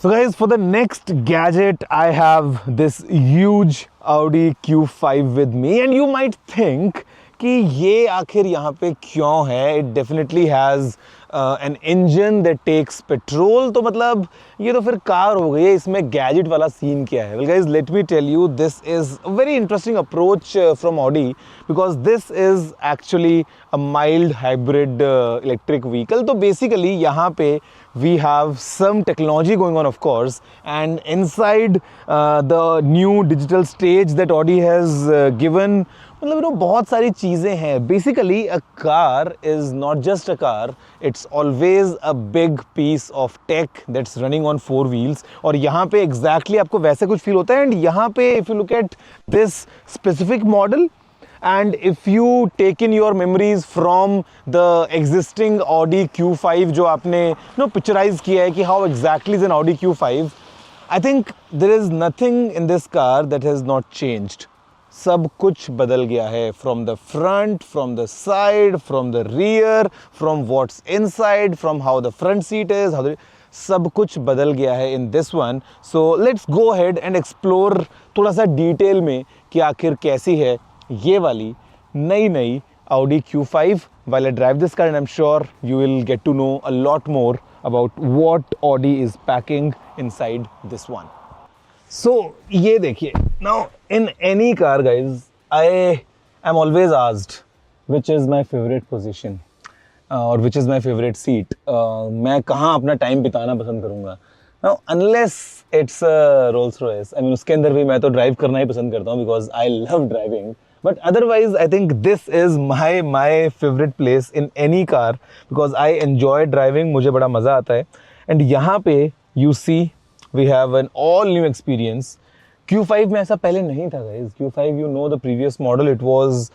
So guys, for the next gadget, I have this huge Audi Q5 with me, and you might think कि ये आखिर यहाँ पे क्यों है. It definitely has an engine that takes petrol. तो मतलब ये तो फिर कार हो गई है, इसमें गैजेट वाला सीन क्या है? Well guys, let me tell you, this is a very interesting approach from Audi, because this is actually a mild hybrid electric vehicle. तो basically यहाँ पे we have some technology going on, of course, and inside the new digital stage that Audi has given, मतलब बहुत सारी चीज़ें हैं. Basically a car is not just a car, it's always a big piece of tech that's running on four wheels. और यहाँ पे exactly आपको वैसे कुछ feel होता है. And यहाँ पे if you look at this specific model, and if you take in your memories from the existing Audi Q5 जो आपने picturize किया है कि how exactly is an Audi Q5, I think there is nothing in this car that has not changed. सब कुछ बदल गया है, from the front, from the side, from the rear, from what's inside, from how the front seat is, सब कुछ बदल गया है in this one. So let's go ahead and explore थोड़ा सा डिटेल में कि आखिर कैसी है ये वाली नई Audi Q5 while I drive this car, and I'm sure you will get to know a lot more about what Audi is packing inside this one. So ये देखिए, now in any car guys, I am always asked which is my favorite position or which is my favorite seat. मैं कहाँ अपना time बिताना पसंद करूँगा. Now unless it's a Rolls Royce, I mean उसके अंदर भी मैं तो ड्राइव करना ही पसंद करता हूँ because I love driving. But otherwise, I think this is my favorite place in any car because I enjoy driving. मुझे बड़ा मज़ा आता है. And यहाँ पे you see we have an all new experience. Q5 में ऐसा पहले नहीं था guys. Q5, you know the previous model, it was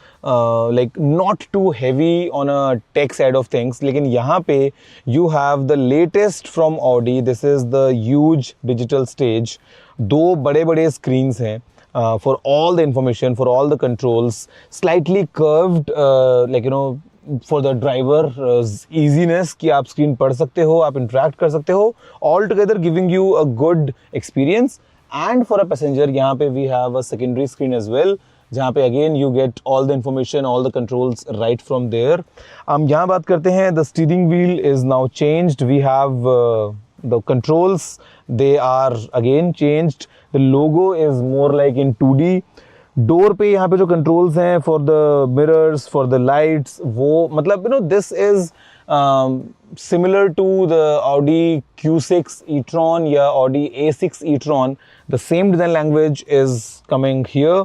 like not too heavy on a tech side of things. लेकिन यहाँ पे you have the latest from Audi. This is the huge digital stage. दो बड़े screens हैं. For all the information, for all the controls, slightly curved, like for the driver easiness कि आप screen पढ़ सकते हो, आप interact कर सकते हो, all together giving you a good experience. And for a passenger, यहाँ पे we have a secondary screen as well, जहाँ पे again you get all the information, all the controls right from there. यहाँ बात करते हैं, the steering wheel is now changed. We have the controls, they are again changed. The logo is more like in 2D. Door पे यहाँ पे जो controls हैं for the mirrors, for the lights, वो मतलब this is similar to the Audi Q6 e-tron या Audi A6 e-tron. The same design language is coming here.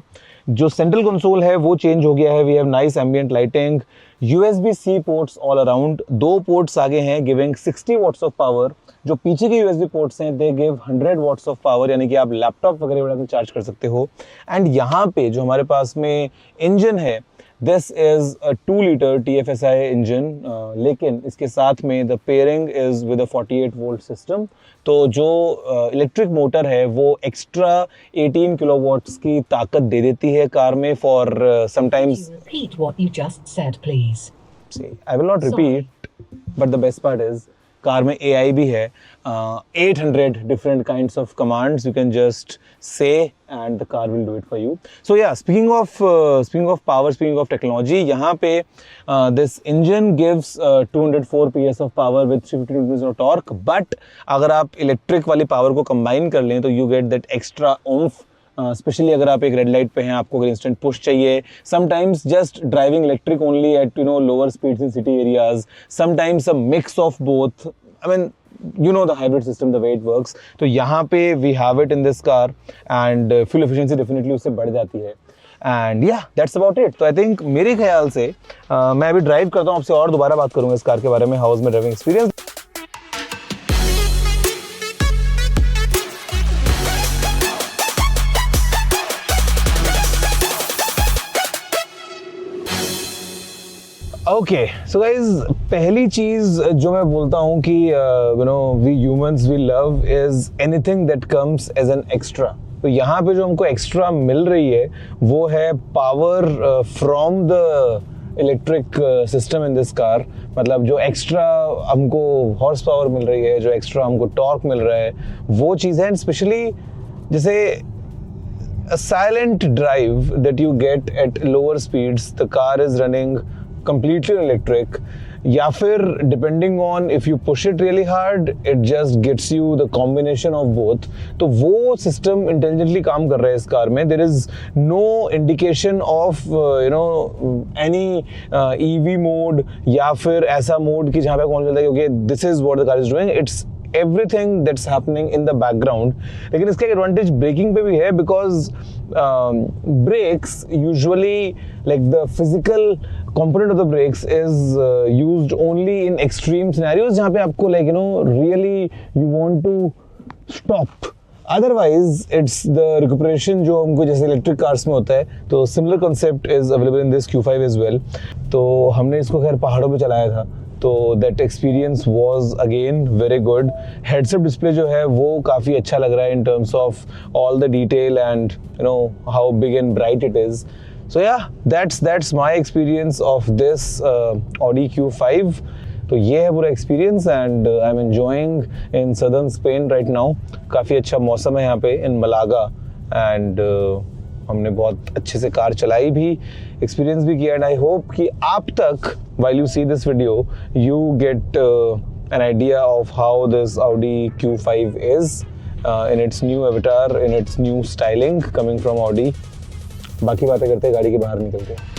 जो central console है वो चेंज हो गया है. We have nice ambient lighting, USB-C ports all around. दो पोर्ट्स आगे हैं गिविंग 60 वॉट्स ऑफ पावर. जो पीछे के USB पोर्ट्स हैं they give 100 watts of power, यानी कि आप लैपटॉप वगैरह वगैरह चार्ज कर सकते हो. एंड यहाँ पे जो हमारे पास में इंजन है, this is a 2 litre TFSI engine, लेकिन इसके साथ में the pairing is with a 48 volt system. तो जो इलेक्ट्रिक मोटर है वो एक्स्ट्रा 18 किलोवाट्स की ताकत दे देती है कार में for sometimes. Repeat what you just said, please. I will not repeat, but the best part is car में AI भी है. 800 different kinds of commands you can just say and the car will do it for you. So yeah, speaking of power, speaking of technology, यहाँ पे this engine gives 204 PS of power with 350 Newton of torque. But अगर आप electric वाली power को combine कर लें तो you get that extra oomph. Specially अगर आप एक रेड लाइट पे हैं, आपको अगर इंस्टेंट पुश चाहिए, sometimes just driving electric only at lower speeds in city areas, sometimes a mix of both. I mean the hybrid system, the way it works. तो यहाँ पे we have it in this car and fuel efficiency definitely उससे बढ़ जाती है. And yeah, that's about it. तो I think मेरे ख्याल से मैं अभी ड्राइव करता हूँ, आपसे और दोबारा बात करूँगा इस कार के बारे में. How was my driving experience. Okay so guys, पहली चीज़ जो मैं बोलता हूँ कि we humans we love is anything that comes as an extra. तो यहाँ पे जो हमको एक्स्ट्रा मिल रही है वो है power from the electric system in this car, मतलब जो एक्स्ट्रा हमको हॉर्स पावर मिल रही है, जो एक्स्ट्रा हमको टॉर्क मिल रहा है, वो चीज़ है. स्पेशली जैसे a silent drive that you get at lower speeds, the car is running completely electric, या फिर depending on if you push it really hard, it just gets you the combination of both. तो वो system intelligently काम कर रहा है इस car में. There is no indication of any EV mode या फिर ऐसा mode कि जहाँ पे कौन चलता है कि okay, this is what the car is doing. It's everything that's happening in the background. लेकिन इसका एडवांटेज ब्रेकिंग पे भी है, because brakes usually, like the physical component of the brakes is used only in extreme scenarios जहाँ पे आपको really you want to stop. Otherwise it's the recuperation जो हमको जैसे इलेक्ट्रिक कार्स में होता है. तो similar concept is available in this Q5 as well. तो हमने इसको खैर पहाड़ों पे चलाया था, तो that experience was again very good. Heads up display जो है वो काफ़ी अच्छा लग रहा है in terms of all the detail and how big and bright it is. So yeah that's my experience of this Audi Q5. तो ये है पूरा experience and I am enjoying in southern Spain right now. काफ़ी अच्छा मौसम है यहाँ पे इन मलागा, एंड हमने बहुत अच्छे से कार चलाई भी, एक्सपीरियंस भी किया. एंड आई होप कि आप तक while you see this video you get an idea of how this Audi Q5 is in its new avatar, in its new styling coming from Audi. बाकी बातें करते हैं गाड़ी के बाहर निकल के.